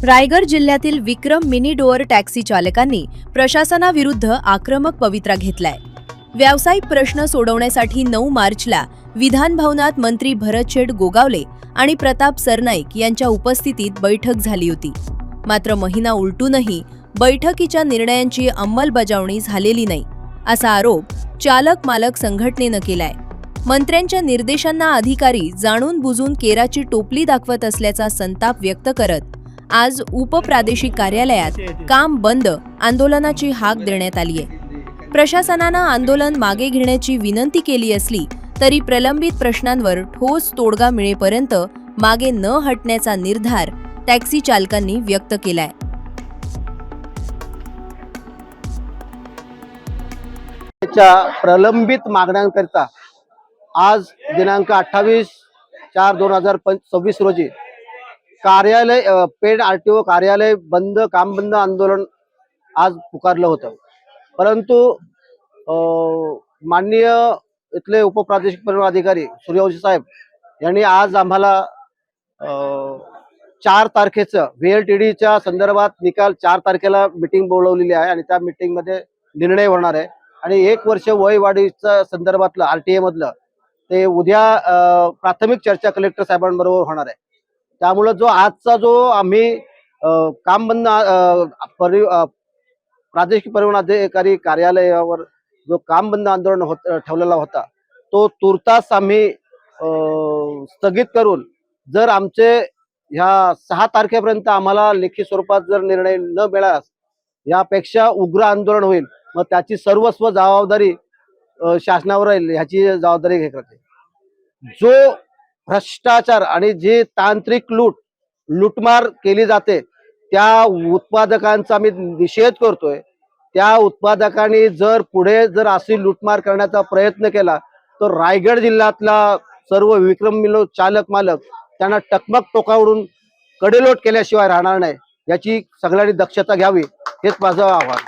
रायगड जिल्ह्यातील विक्रम mini door taxi चालकांनी प्रशासनाविरुद्ध आक्रमक पवित्रा घेतलाय। व्यावसायिक प्रश्न सोडवण्यासाठी 9 मार्चला विधान भवनात मंत्री भरतशेठ गोगावले आणि प्रताप सरनाईक यांच्या उपस्थितीत बैठक झाली होती। मात्र महिना उलटूनही बैठकीच्या निर्णयांची अंमलबजावणी झालेली नाही, असा आरोप चालक मालक संघटनेनं केलाय। मंत्र्यांच्या निर्देशांना अधिकारी जाणून बुजून केराची टोपली दाखवत असल्याचा संताप व्यक्त करत आज उपप्रादेशिक कार्यालयात काम बंद आंदोलनाची हाक देण्यात आली आहे। प्रशासनानं आंदोलन मागे घेण्याची विनंती केली असली तरी प्रलंबित प्रश्नांवर ठोस तोडगा मिळेपर्यंत मागे न हटण्याचा निर्धार टॅक्सी चालकांनी व्यक्त केलाय। प्रलंबित मागण्यांकरिता आज दिनांक 28/4/2026 रोजी कार्यालय पेड आरटीओ कार्यालय बंद काम बंद आंदोलन आज पुकारलं होतं। परंतु माननीय इथले उपप्रादेशिक परिवहन अधिकारी सूर्यवंशी साहेब यांनी आज आम्हाला 4 तारखेचं VLTDच्या संदर्भात निकाल 4 तारखेला मीटिंग बोलवलेली आहे आणि त्या मीटिंगमध्ये निर्णय होणार आहे। आणि 1 वर्ष वय वाढीच्या संदर्भातलं RTA मधलं ते उद्या प्राथमिक चर्चा कलेक्टर साहेबांबरोबर होणार आहे। त्यामुळे जो आजचा जो आम्ही काम बंद प्रादेशिक परिवहन अधिकारी कार्यालयावर जो काम बंद आंदोलन ठेवलेला होता तो तुर्तास आम्ही स्थगित करून जर आमचे ह्या 6 तारखेपर्यंत आम्हाला लेखी स्वरूपात जर निर्णय न मिळाला यापेक्षा उग्र आंदोलन होईल। मग त्याची सर्वस्व जबाबदारी शासनावर राहील, ह्याची जबाबदारी घेते। जो भ्रष्टाचार आणि जे तांत्रिक लूटमार केली जाते त्या उत्पादकांचा मी निषेध करतोय। त्या उत्पादकांनी जर पुढे जर अशी लूटमार करण्याचा प्रयत्न केला तर रायगड जिल्ह्यातला सर्व विक्रम मिलो चालक मालक त्यांना टकमक टोकावरून कडेलोट केल्याशिवाय राहणार नाही, याची सगळ्यांनी दक्षता घ्यावी, हेच माझं आव्हान।